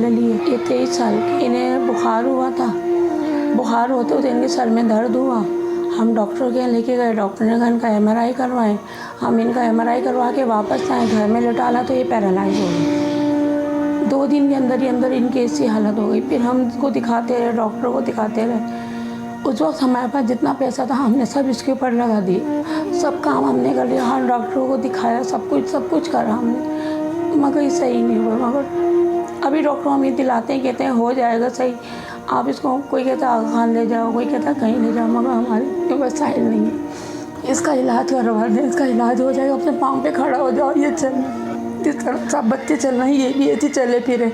ले लिए। ये 23 साल की, इन्हें बुखार हुआ था। बुखार होते होते इनके सर में दर्द हुआ। हम डॉक्टर के यहाँ लेके गए, डॉक्टर ने कहा इनका MRI करवाएं। हम इनका MRI करवा के वापस आए, घर में लौटाला तो ये पैरालाइज हो गई। 2 दिन के अंदर ही अंदर इनकी ऐसी हालत हो गई। फिर हम इसको दिखाते रहे, डॉक्टर को दिखाते रहे। उस वक्त हमारे पास जितना पैसा था हमने सब इसके ऊपर लगा दिए। सब काम हमने कर लिया, हर डॉक्टरों को दिखाया, सब कुछ करा हमने, मगर ये सही नहीं हुआ। मगर अभी डॉक्टर हमें दिलाते हैं, कहते हैं हो जाएगा सही, आप इसको, कोई कहता है आगा खान ले जाओ, कोई कहता है कहीं ले जाओ, मगर हमारे वसाइल नहीं है। इसका इलाज करवा दें, इसका इलाज हो जाएगा, अपने पाँव पे खड़ा हो जाओ। ये चल जिस तरह सब बच्चे चल रहे हैं ये भी ऐसे चले फिरे।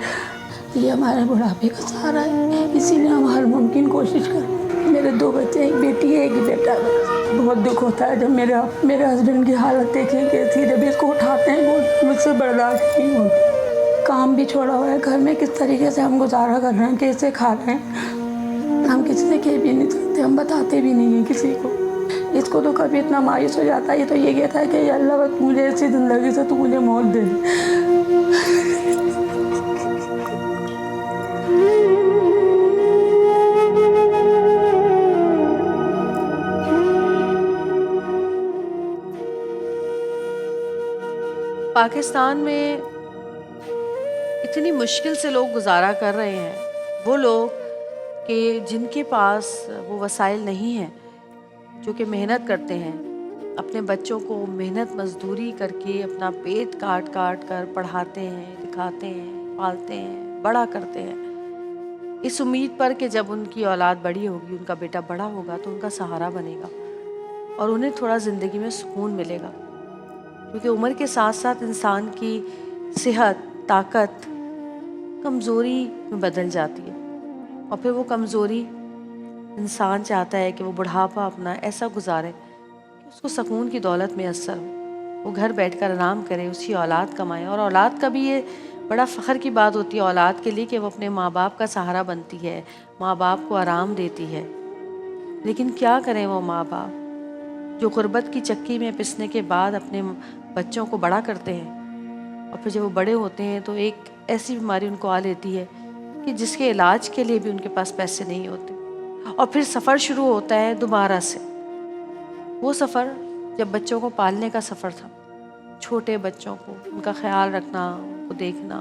ये हमारे बुढ़ापे का सहारा है, इसीलिए हम हर मुमकिन कोशिश करें। मेरे 2 बच्चे, एक बेटी है एक बेटा है। बहुत दुख होता है जब मेरे हस्बैंड की हालत देखिए कैसी, जब इसको उठाते हैं वो मुझसे बर्दाश्त नहीं होती। काम भी छोड़ा हुआ है, घर में किस तरीके से हम गुजारा कर रहे हैं, कैसे खा रहे हैं, हम किसी से कह भी नहीं सकते, हम बताते भी नहीं हैं किसी को। इसको तो कभी इतना मायूस हो जाता है, ये तो ये कहता है कि अल्लाह बस मुझे ऐसी ज़िंदगी से तू मुझे मौत दे। पाकिस्तान में इतनी मुश्किल से लोग गुजारा कर रहे हैं, वो लोग कि जिनके पास वो वसाइल नहीं हैं, जो कि मेहनत करते हैं, अपने बच्चों को मेहनत मजदूरी करके अपना पेट काट काट कर पढ़ाते हैं, लिखाते हैं, पालते हैं, बड़ा करते हैं, इस उम्मीद पर कि जब उनकी औलाद बड़ी होगी, उनका बेटा बड़ा होगा तो उनका सहारा बनेगा और उन्हें थोड़ा ज़िंदगी में सुकून मिलेगा। क्योंकि उम्र के साथ साथ इंसान की सेहत, ताकत कमज़ोरी में बदल जाती है और फिर वो कमज़ोरी इंसान चाहता है कि वो बुढ़ापा अपना ऐसा गुजारे कि उसको सुकून की दौलत मैसर हो, वो घर बैठकर आराम करे, उसकी औलाद कमाए। और औलाद का भी ये बड़ा फ़ख्र की बात होती है औलाद के लिए कि वो अपने माँ बाप का सहारा बनती है, माँ बाप को आराम देती है। लेकिन क्या करें वो माँ बाप जो गुर्बत की चक्की में पिसने के बाद अपने बच्चों को बड़ा करते हैं और फिर जब वो बड़े होते हैं तो एक ऐसी बीमारी उनको आ लेती है कि जिसके इलाज के लिए भी उनके पास पैसे नहीं होते और फिर सफ़र शुरू होता है दोबारा से। वो सफ़र जब बच्चों को पालने का सफ़र था, छोटे बच्चों को उनका ख्याल रखना, उनको देखना,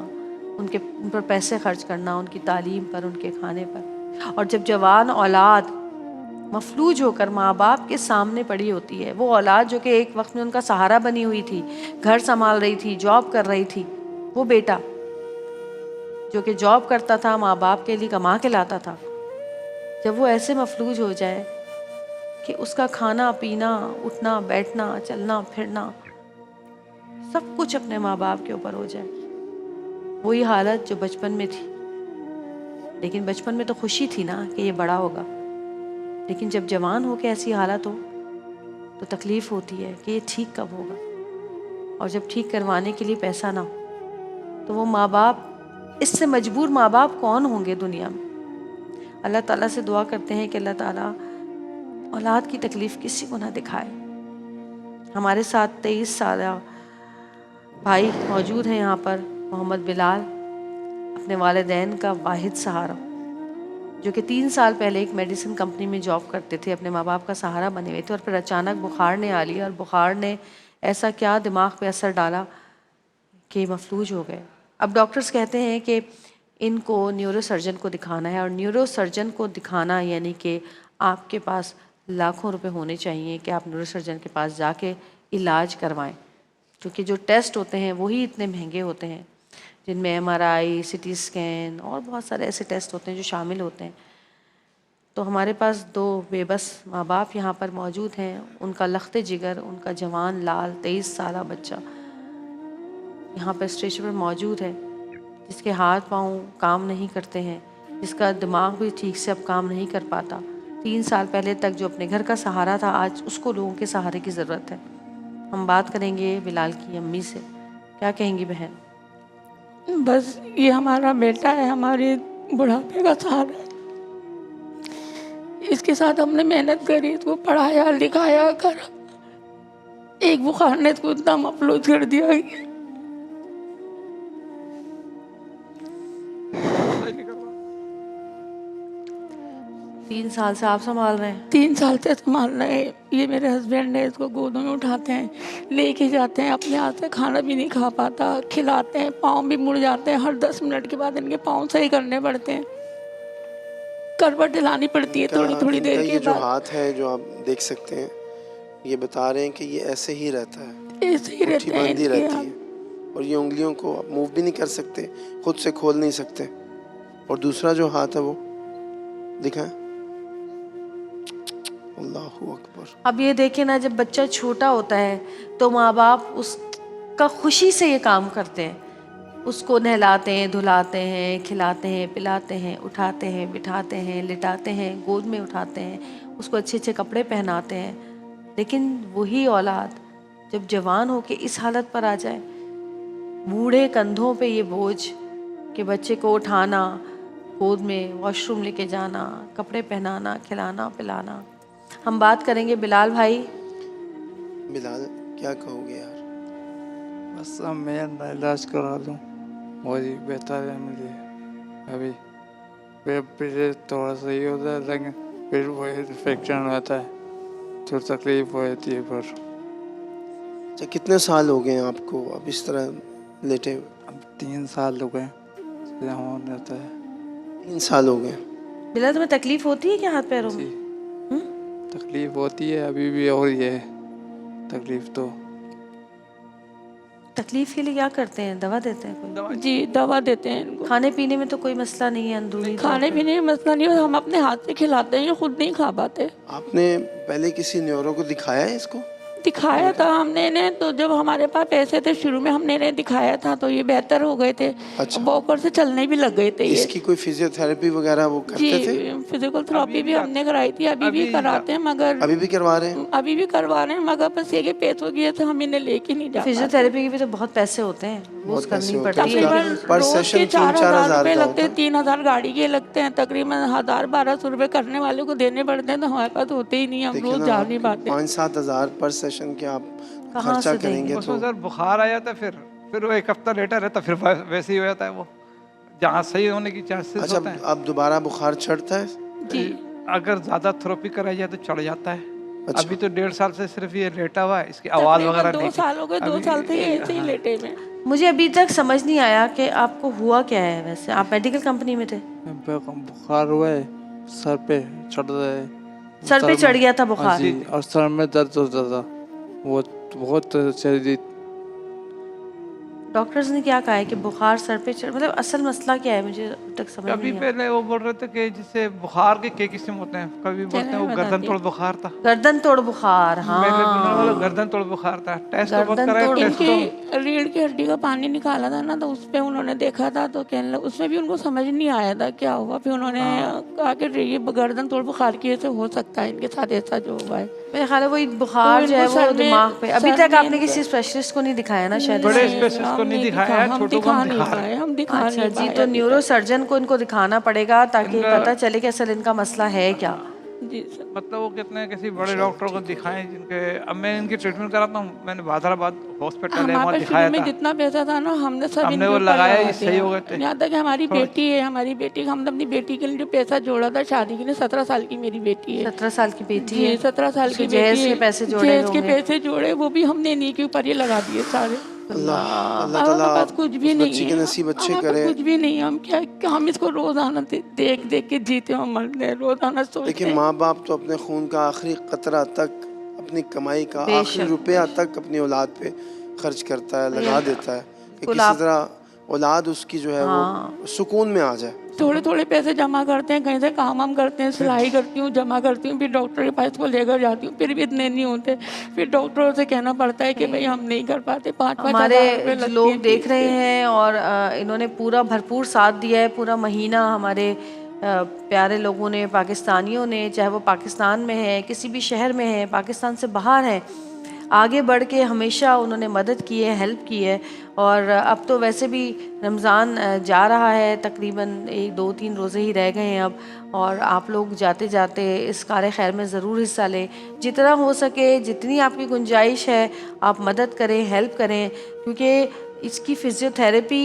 उन पर पैसे खर्च करना, उनकी तालीम पर, उनके खाने पर, और जब जवान औलाद मफलूज होकर माँ बाप के सामने पड़ी होती है, वो औलाद जो कि एक वक्त में उनका सहारा बनी हुई थी, घर संभाल रही थी, जॉब कर रही थी, वो बेटा जो कि जॉब करता था, माँ बाप के लिए कमा के लाता था, जब वो ऐसे मफलूज हो जाए कि उसका खाना पीना, उठना बैठना, चलना फिरना सब कुछ अपने माँ बाप के ऊपर हो जाए, वही हालत जो बचपन में थी। लेकिन बचपन में तो खुशी थी ना कि ये बड़ा होगा, लेकिन जब जवान हो के ऐसी हालत हो तो तकलीफ़ होती है कि ये ठीक कब होगा। और जब ठीक करवाने के लिए पैसा ना हो तो वो माँ बाप, इससे मजबूर माँ बाप कौन होंगे दुनिया में। अल्लाह ताला से दुआ करते हैं कि अल्लाह ताला औलाद की तकलीफ़ किसी को ना दिखाए। हमारे साथ 23 साल भाई मौजूद हैं यहाँ पर, मोहम्मद बिलाल, अपने वालिदैन का वाहिद सहारा, जो कि 3 साल पहले एक मेडिसिन कंपनी में जॉब करते थे, अपने माँ बाप का सहारा बने हुए थे और फिर अचानक बुखार ने आ लिया और बुखार ने ऐसा क्या दिमाग पे असर डाला कि मफलूज हो गए। अब डॉक्टर्स कहते हैं कि इनको न्यूरोसर्जन को दिखाना है और न्यूरोसर्जन को दिखाना यानी कि आपके पास लाखों रुपए होने चाहिए कि आप न्यूरोसर्जन के पास जाके इलाज करवाएं, क्योंकि जो टेस्ट होते हैं वही इतने महंगे होते हैं, जिनमें MRI, CT स्कैन और बहुत सारे ऐसे टेस्ट होते हैं जो शामिल होते हैं। तो हमारे पास 2 बेबस माँ बाप यहाँ पर मौजूद हैं, उनका लख्ते जिगर, उनका जवान लाल 23 साला बच्चा यहाँ पर स्टेज पर मौजूद है, जिसके हाथ पाँव काम नहीं करते हैं, जिसका दिमाग भी ठीक से अब काम नहीं कर पाता। 3 साल पहले तक जो अपने घर का सहारा था, आज उसको लोगों के सहारे की ज़रूरत है। हम बात करेंगे बिलाल की अम्मी से। क्या कहेंगी बहन? बस ये हमारा बेटा है, हमारे बुढ़ापे का सहारा है। इसके साथ हमने मेहनत करी, इसको पढ़ाया लिखाया करा, एक बुखार ने इसको इतना मफलूज कर दिया कि 3 साल से आप संभाल रहे हैं? 3 साल से संभाल रहे हैं। ये मेरे हस्बैंड है, इसको गोदों में उठाते हैं, लेके जाते हैं, अपने हाथ से खाना भी नहीं खा पाता, खिलाते हैं, पाँव भी मुड़ जाते हैं, हर 10 मिनट के बाद इनके पाँव सही करने पड़ते हैं, करवट दिलानी पड़ती है थोड़ी थोड़ी इनका देर ये के जो बाद। हाथ है जो आप देख सकते हैं, ये बता रहे हैं कि ये ऐसे ही रहता है, ऐसे ही मुट्ठी रहते हैं बंदी इनके रहती हाथ। है और ये उंगलियों को आप मूव भी नहीं कर सकते, खुद से खोल नहीं सकते। और दूसरा जो हाथ है वो दिखाएं। अल्लाहू अकबर। अब ये देखिए ना, जब बच्चा छोटा होता है तो माँ बाप उसका खुशी से ये काम करते हैं, उसको नहलाते हैं, धुलाते हैं, खिलाते हैं, पिलाते हैं, उठाते हैं, बिठाते हैं, लिटाते हैं, गोद में उठाते हैं, उसको अच्छे अच्छे कपड़े पहनाते हैं। लेकिन वही औलाद जब जवान होके इस हालत पर आ जाए, बूढ़े कंधों पे ये बोझ कि बच्चे को उठाना, गोद में वॉशरूम लेके जाना, कपड़े पहनाना, खिलाना, पिलाना। हम बात करेंगे बिलाल भाई। बिलाल, क्या कहोगे यार? बस अब मैं इलाज करा दूँ वही बेहतर है मेरे लिए। अभी फिर थोड़ा सही होता है, लेकिन फिर वही इन्फेक्शन रहता है तो तकलीफ होती है। पर अच्छा, कितने साल हो गए आपको अब इस तरह लेटे हुए? अब 3 साल हो गए हो रहता है। 3 साल हो गए। बिलाल, तुम्हें तकलीफ होती है क्या हाथ पैरों जी, में? तकलीफ होती है, अभी भी हो रही है तकलीफ तो। तकलीफ के लिए क्या करते हैं? दवा देते हैं कोई? जी, दवा देते हैं इनको। खाने पीने में तो कोई मसला नहीं है अंदरूनी? खाने पीने में मसला नहीं है, हम अपने हाथ से खिलाते हैं, ये खुद नहीं खा पाते। आपने पहले किसी न्यूरो को दिखाया है इसको? दिखाया था हमने इन्हें, तो जब हमारे पास पैसे थे शुरू में हमने इन्हें दिखाया था तो ये बेहतर हो गए थे। अच्छा। वॉकर से चलने भी लग गए थे ये। इसकी कोई फिजियोथेरेपी वगैरह वो करते थे? जी, फिजिकल थेरेपी भी हमने कराई थी, अभी भी कराते हैं, मगर अभी भी करवा रहे हैं? अभी भी करवा रहे हैं, मगर बस ये कि पैसों की तो हम इन्हें लेके नहीं जा पाते। फिजियोथेरेपी के भी तो बहुत पैसे होते हैं, वो बहुत पैसे करनी होते हैं। पड़ती है। तकरीबन पर रोज सेशन के 3-4 4,000 हज़ार रुपए का लगते हैं, होता है। 3,000 गाड़ी के लगते हैं, तकरीबन 1,000-1,200 रुपए करने वाले को देने पड़ते हैं, तो हमारे पास होते ही नहीं, हम देखिए रोज ना, जा नहीं पाते। 5-7 हज़ार पर सेशन के आप कहाँ खर्चा से देंगे? करेंगे उसमें तो सर बुखार आ जाता है, फिर वो एक हफ्ता लेटा रहता, फिर वैसे ही हो जाता है, वो जहाँ सही होने की चांसेस अच्छा, होते हैं। अब दोबारा बुखार चढ़ता है? जी, अगर ज़्यादा थेरेपी कराई जाए तो चढ़ जाता है। अच्छा। अभी तो 1.5 साल से सिर्फ ये लेटा हुआ है, इसकी आवाज़ तकरीबन वगैरह 2 नहीं। साल हो गए, 2 साल से ये ऐसे ही लेटे में। मुझे अभी तक समझ नहीं आया कि आपको हुआ क्या है। वैसे आप मेडिकल कंपनी में थे? बुखार हुआ है, सर पे चढ़ रहा है। सर पे चढ़ गया था बुखार? हाँ जी, और सर में दर्द होता था, वो बहुत शदीद। डॉक्टर्स ने क्या कहा है कि बुखार सर पे चढ़, मतलब असल मसला क्या है? मुझे अभी तक समझ अभी नहीं आया। पहले वो बोल रहे थे कि जिससे बुखार के कई किस्म होते हैं, कभी बोलते हैं वो मैं गर्दन बताती तोड़ बुखार था। गर्दन तोड़ बुखार, मैंने बोला हाँ। गर्दन तोड़ बुखार था, टेस्ट तो बहुत गर्दन कराए, तोड़ टेस्ट तो इनके रीढ़ की हड्डी का पानी निकाला था ना, तो उस पे उन्होंने देखा था, तो कहने लगा, उसमें भी उनको समझ नहीं आया था क्या हुआ। फिर उन्होंने कहा कि ये गर्दन तोड़ बुखार की वजह से हो सकता है इनके साथ ऐसा जो हुआ है। मेरे ख्याल है वो बुखार तो जो है इनको वो सर में- दिमाग पे। अभी सर तक में आपने इनको- किसी स्पेशलिस्ट को नहीं दिखाया ना शायद? बड़े इसलिए। स्पेशलिस्ट को नहीं दिखाया है, हम छोटों को दिखा हम नहीं दिखा रहे पाए, हैं। हम दिखा अच्छा नहीं जी, पाए तो अभी न्यूरो सर्जन को इनको दिखाना पड़ेगा ताकि इनका- पता चले कि असल इनका मसला है क्या। तक। जी सर। मतलब वो कितने किसी बड़े डॉक्टर को दिखाएं जिनके, अब मैं इनकी ट्रीटमेंट कराता हूँ, मैंने हैदराबाद हॉस्पिटल है वहाँ हमारे दिखाया शुरू में था। जितना पैसा था ना, हमने सब हमने इनके वो ऊपर लगाया, लगा ये सही हो गए दिया। थे। यहाँ तक कि हमारी बेटी है, हमने अपनी बेटी के लिए जो पैसा जोड़ा था शादी के लिए, 17 साल की मेरी बेटी है। 17 साल की बेटी जी, है, 17 साल उसके की जहेज बेटी के है। पैसे जोड़े जहेज के होंगे। पैसे जोड़े, वो भी हमने इन्हीं के ऊपर ये लगा दिए सारे। अल्लाह अब ताला हमारे पास कुछ भी उस नहीं बच्ची है, के नसीब अच्छे हमारे पास करे। कुछ भी नहीं है। हम क्या हम इसको रोजाना देख देख के जीते और मरते हैं, रोजाना सोचते देखिए, हैं। माँ बाप तो अपने खून का आखिरी कतरा तक, अपनी कमाई का बेशक, आखिरी रुपया तक अपनी औलाद पे खर्च करता है, लगा देता है कि बिल्कुल। किसी तरह औलाद उसकी जो है हाँ। वो सुकून में आ जाए। थोड़े थोड़े पैसे जमा करते हैं, कहीं से काम हम करते हैं, सिलाई करती हूँ, जमा करती हूँ, फिर डॉक्टर के पास को लेकर जाती हूँ, फिर भी इतने नहीं होते। फिर डॉक्टरों से कहना पड़ता है कि भाई हम नहीं कर पाते, 5-5 हमारे हज़ार रुपये जो लगते लोग हैं देख फीस रहे के। हैं और इन्होंने पूरा भरपूर साथ दिया है, पूरा महीना हमारे प्यारे लोगों ने, पाकिस्तानियों ने, चाहे वो पाकिस्तान में है, किसी भी शहर में है, पाकिस्तान से बाहर है, आगे बढ़ के हमेशा उन्होंने मदद की है, हेल्प की है। और अब तो वैसे भी रमज़ान जा रहा है, तकरीबन 1-2-3 रोज़े ही रह गए हैं अब, और आप लोग जाते जाते इस कार खैर में ज़रूर हिस्सा लें। जितना हो सके, जितनी आपकी गुंजाइश है, आप मदद करें, हेल्प करें, क्योंकि इसकी फ़िज़ियोथेरेपी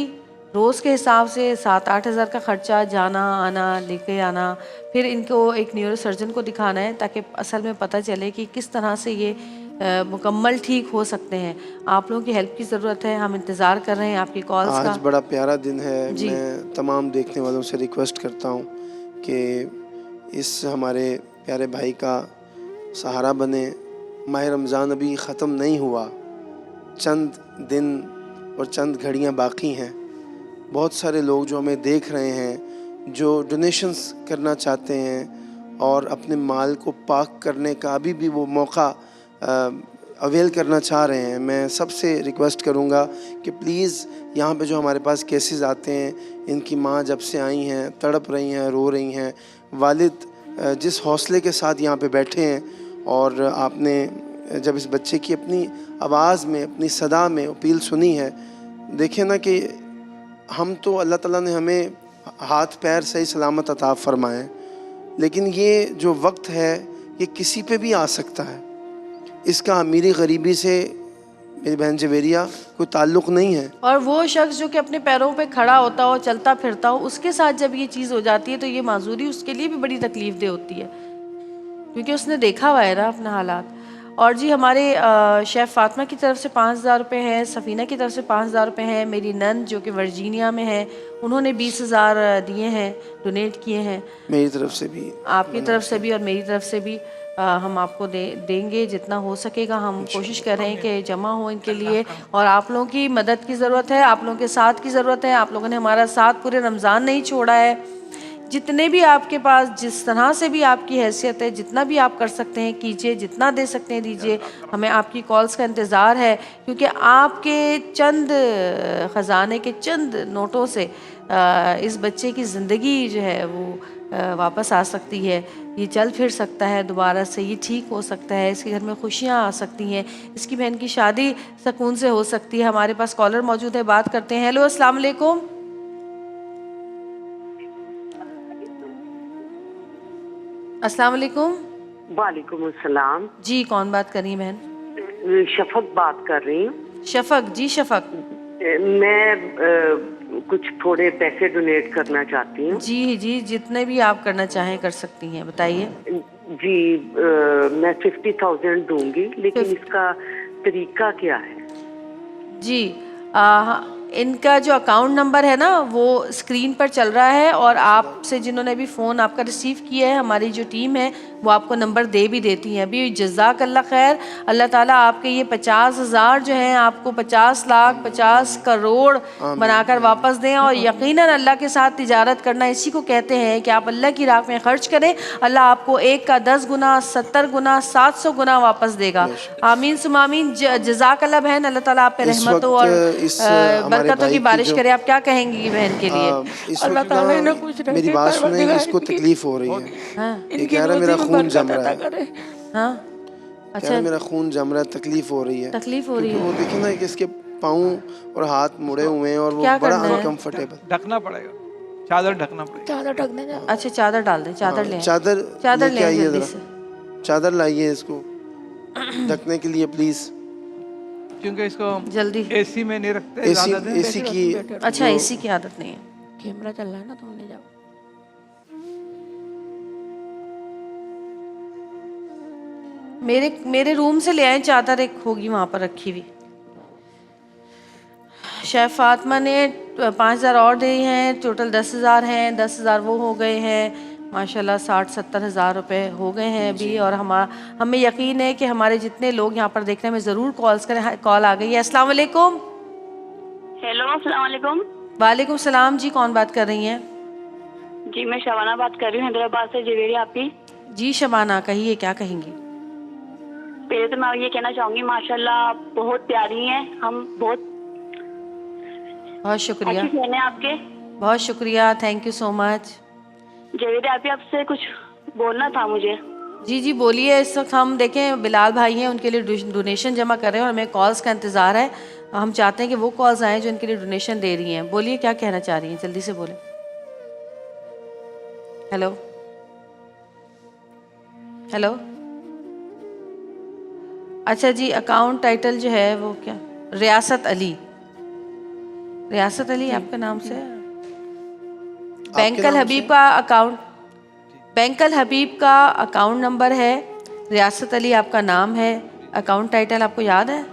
रोज़ के हिसाब से 7-8 हज़ार का ख़र्चा, जाना आना, लेके आना, फिर इनको एक न्यूरो सर्जन को दिखाना है ताकि असल में पता चले कि किस तरह से ये मुकम्मल ठीक हो सकते हैं। आप लोगों की हेल्प की ज़रूरत है, हम इंतज़ार कर रहे हैं आपकी कॉल्स आज का। बड़ा प्यारा दिन है। जी। मैं तमाम देखने वालों से रिक्वेस्ट करता हूँ कि इस हमारे प्यारे भाई का सहारा बने। माह रमज़ान अभी ख़त्म नहीं हुआ, चंद दिन और चंद घड़ियाँ बाकी हैं। बहुत सारे लोग जो हमें देख रहे हैं, जो डोनेशंस करना चाहते हैं और अपने माल को पाक करने का अभी भी वो मौका अवेल करना चाह रहे हैं, मैं सबसे रिक्वेस्ट करूंगा कि प्लीज़ यहाँ पे जो हमारे पास केसेस आते हैं, इनकी माँ जब से आई हैं तड़प रही हैं, रो रही हैं, वालिद जिस हौसले के साथ यहाँ पे बैठे हैं, और आपने जब इस बच्चे की अपनी आवाज़ में, अपनी सदा में अपील सुनी है, देखें ना कि हम तो अल्लाह ताला ने हमें हाथ पैर सही सलामत अता फरमाए, लेकिन ये जो वक्त है ये किसी पे भी आ सकता है। इसका अमीरी गरीबी से मेरी बहन जवेरिया कोई ताल्लुक़ नहीं है। और वो शख्स जो कि अपने पैरों पे खड़ा होता हो, चलता फिरता हो, उसके साथ जब ये चीज़ हो जाती है तो ये माजूरी उसके लिए भी बड़ी तकलीफ दे होती है, क्योंकि उसने देखा हुआ है ना अपना हालात। और जी हमारे शेफ़ फ़ातिमा की तरफ से 5,000 रुपये हैं, सफ़ीना की तरफ से 5,000 रुपये हैं, मेरी नंद जो कि वर्जीनिया में है उन्होंने 20,000 दिए हैं, डोनेट किए हैं। मेरी तरफ से भी, आपकी तरफ से भी और मेरी तरफ से भी हम आपको देंगे जितना हो सकेगा। हम कोशिश कर रहे हैं कि जमा हो इनके लिए, और आप लोगों की मदद की ज़रूरत है, आप लोगों के साथ की ज़रूरत है। आप लोगों ने हमारा साथ पूरे रमज़ान नहीं छोड़ा है। जितने भी आपके पास, जिस तरह से भी आपकी हैसियत है, जितना भी आप कर सकते हैं कीजिए, जितना दे सकते हैं दीजिए। हमें आपकी कॉल्स का इंतज़ार है, क्योंकि आपके चंद ख़जाने के चंद नोटों से इस बच्चे की ज़िंदगी जो है वो वापस आ सकती है, ये चल फिर सकता है दोबारा से, ये ठीक हो सकता है, इसके घर में खुशियाँ आ सकती हैं, इसकी बहन की शादी सुकून से हो सकती है। हमारे पास कॉलर मौजूद है, बात करते हैं। हेलो, अस्सलाम वालेकुम। अस्सलाम वालेकुम। वालेकुम अस्सलाम। जी, कौन बात कर रही है बहन? शफक बात कर रही हूँ। शफक जी, शफक। मैं कुछ थोड़े पैसे डोनेट करना चाहती हूँ। जी जी, जितने भी आप करना चाहें कर सकती हैं, बताइए। जी, मैं 50,000 दूंगी, लेकिन इसका तरीका क्या है? जी, इनका जो अकाउंट नंबर है ना वो स्क्रीन पर चल रहा है, और आपसे जिन्होंने भी फ़ोन आपका रिसीव किया है, हमारी जो टीम है वो आपको नंबर दे भी देती है अभी। जज़ाकल्लाह खैर, अल्लाह ताला आपके ये 50,000 जो हैं आपको 50 लाख 50 करोड़ बनाकर वापस दें। और यकीनन अल्लाह के साथ तिजारत करना इसी को कहते हैं कि आप अल्लाह की राह में ख़र्च करें, अल्लाह आपको 1 का 10 गुना, 70 गुना, 700 गुना वापस देगा। आमीन सुम्मा आमीन। जज़ाकल्लाह बहन, अल्लाह ताला आप पे रहमतों और बरकतों की बारिश करे। आप क्या कहेंगी बहन के लिए? अल्लाह ताला इन्हें कुछ रखे, मेरी बात सुने, इसको तकलीफ हो रही है। ये कह रहा है मेरा खून जम रहा है। हाँ, अच्छा, मेरा खून जम रहा है, तकलीफ हो रही है। तकलीफ हो रही है। वो देखिए ना कि इसके पाँव और हाथ मुड़े हुए हैं और वो बड़ा अनकंफर्टेबल। ढकना पड़ेगा, चादर ढकना पड़ेगा। चादर ढक देना। अच्छा, चादर डाल दें, चादर ले आएं। चादर ले आइए जल्दी से। चादर लाइए इसको ढकने के लिए प्लीज, क्योंकि इसको जल्दी। एसी में नहीं रखते ज़्यादा दिन। एसी की, अच्छा, एसी की आदत नहीं है। कैमरा चल रहा है ना, तुम ले जाओ। मेरे रूम से ले आए चादर, एक होगी वहाँ पर रखी हुई। शेफ़ फातिमा ने 5,000 और दे हैं, टोटल 10,000 हैं। 10,000 वो हो गए हैं, माशाल्लाह 60-70 हज़ार रुपये हो गए हैं अभी। और हमें यकीन है कि हमारे जितने लोग यहाँ पर देखने में ज़रूर कॉल्स करें। कॉल आ गई है। अस्सलाम वालेकुम। हेलो, अस्सलाम वालेकुम। वालेकुम सलाम जी, कौन बात कर रही हैं? जी, मैं शबाना बात कर रही हूँ, हैदराबाद से। जवेरिया आपकी। जी शबाना, कहिए क्या कहेंगी? पहले तो मैं ये कहना चाहूँगी, माशाल्लाह आप बहुत प्यारी हैं, हम बहुत शुक्रिया। अच्छी फैन हैं आपके। बहुत शुक्रिया, thank you so much. Javeria आपसे कुछ बोलना था मुझे। जी जी बोलिए। इस वक्त हम देखें बिलाल भाई हैं, उनके लिए डोनेशन जमा कर रहे हैं और हमें कॉल्स का इंतज़ार है। हम चाहते हैं कि वो कॉल्स आएँ जो इनके लिए डोनेशन दे रही हैं। बोलिए क्या कहना चाह रही हैं, जल्दी से बोलें। Hello hello. अच्छा जी, अकाउंट टाइटल जो है वो क्या? रियासत अली। रियासत अली आपका नाम से? आपके बैंकल नाम हबीब से? का अकाउंट, बैंकल हबीब का अकाउंट नंबर है, रियासत अली आपका नाम है, अकाउंट टाइटल आपको याद है?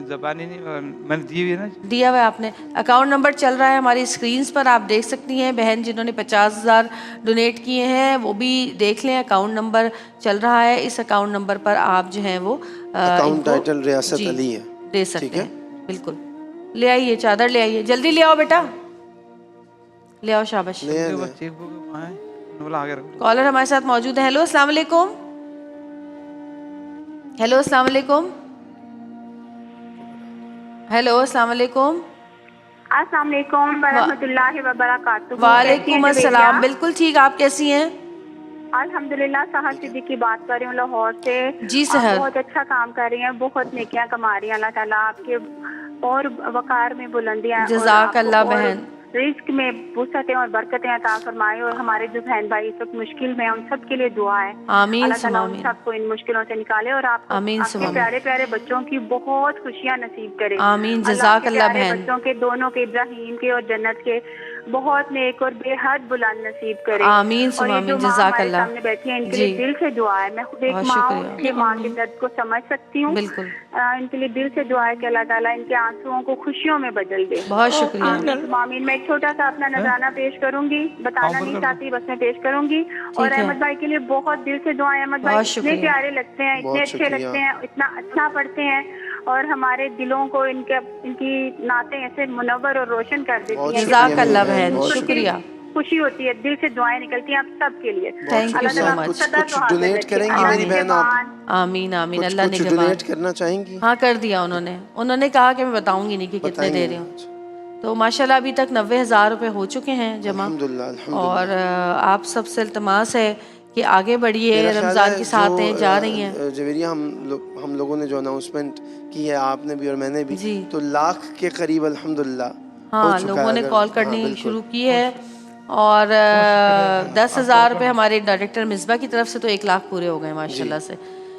जबानी नहीं, मैंने दी हुई है ना। दिया हुआ है आपने। अकाउंट नंबर चल रहा है हमारी स्क्रीन्स पर, आप देख सकती हैं। बहन जिन्होंने 50,000 डोनेट किए हैं वो भी देख लें, अकाउंट नंबर चल रहा है। इस अकाउंट नंबर पर आप जो हैं वो अकाउंट इनको टाइटल रियासत जी, अली है। दे सकते ठीक है। हैं। बिल्कुल, ले आइए चादर, ले आइए, जल्दी ले आओ बेटा, ले आओ, शाबाश। ले उनके आए। पास चेक बुक वहाँ है, उन्होंने बोला आगे रखो। कॉलर हमारे साथ मौजूद है। हेलो, अस्सलाम वालेकुम। हेलो, अस्सलाम वालेकुम। हेलो, अस्सलाम वालेकुम। अस्सलाम वालेकुम वरहमतुल्लाहि व बरकातुहू। वालेकुम अस्सलाम। बिल्कुल ठीक, आप कैसी हैं? अल्हम्दुलिल्लाह। सहर सिद्दीकी की बात कर रही हूँ लाहौर से। जी आप सहर। बहुत अच्छा काम कर रही हैं, बहुत नेकियां कमा रही हैं। अल्लाह ताला आपके और वकार में बुलंदियां और जज़ाक आपको अल्लाह और बहन। रिस्क में वुसअतें और बरकतें अता फरमाए। और हमारे जो बहन भाई इस वक्त मुश्किल में हैं, उन सब के लिए दुआ है। आमीन अल्लाह सुम ताला उन आमीन। सबको इन मुश्किलों से निकाले और आपको आमीन सुम आपके आमीन। प्यारे प्यारे बच्चों की बहुत खुशियां नसीब करे। आमीन, अल्लाह जज़ाक आपके अल्लाह प्यारे बहन। बच्चों के दोनों के, इब्राहिम के और जन्नत के, बहुत नेक और बेहद बुलंद नसीब करे। आमीन और सुम ये जो आमीन, माँ जज़ाक हमारे अल्लाह। सामने बैठी है इनके जी, लिए दिल से दुआ है। मैं खुद एक बहुत माँ हूँ, शुक्रिया। इसलिए माँ के दर्द को समझ सकती हूँ। बिल्कुल, इनके लिए दिल से दुआ है कि अल्लाह ताला इनके आंसुओं को खुशियों में बदल दे। बहुत शुक्रिया। आमीन। मैं एक छोटा सा अपना नजराना पेश करूंगी, बताना नहीं चाहती, बस मैं पेश करूंगी। और है। अहमद भाई के लिए बहुत दिल से दुआएं। अहमद भाई बहुत इतने शुक्रिया। प्यारे लगते हैं, इतने बहुत अच्छे शुक्रिया। लगते हैं, इतना अच्छा पढ़ते हैं और हमारे दिलों को इनकी नातें ऐसे मुनव्वर और रोशन कर देती बहुत हैं। शुक्रिया जज़ाक अल्लाह मेरी बहन, बहुत तो दिल शुक्रिया। खुशी होती है, दिल से दुआएं निकलती हैं आप सब के लिए। थैंक यू अल्लाह सो ताला आपको मच। सदा कुछ सुहाग डोनेट रखे। करेंगी अल्लाह मेरी बहन आप? निगहबान। आमीन आमीन, कुछ अल्लाह कुछ निगहबान। डोनेट करना चाहेंगी? हाँ कर दिया उन्होंने कहा कि मैं बताऊंगी नहीं कि कितने दे रही हूँ। बताएंगे। तो माशाल्लाह अभी तक 90,000 रुपये हो चुके हैं जमा। अल्हम्दुलिल्लाह और अल्हम्दुलिल्लाह। आप सबसे इल्तमास है कि आगे बढ़िए, मेरा ख्याल रमज़ान है की जो सातें जा रही हैं। जवेरिया हम लोगों ने जो अनाउंसमेंट की है, आपने भी और मैंने भी, जी। तो लाख के करीब अल्हम्दुलिल्लाह हो हाँ, चुका लोगों है। ने अगर कॉल हाँ करनी बिल्कुल। शुरू की है। और 10,000 रुपये हमारे डायरेक्टर मिसबा की तरफ से, तो 1 लाख पूरे हो गए माशाल्लाह से।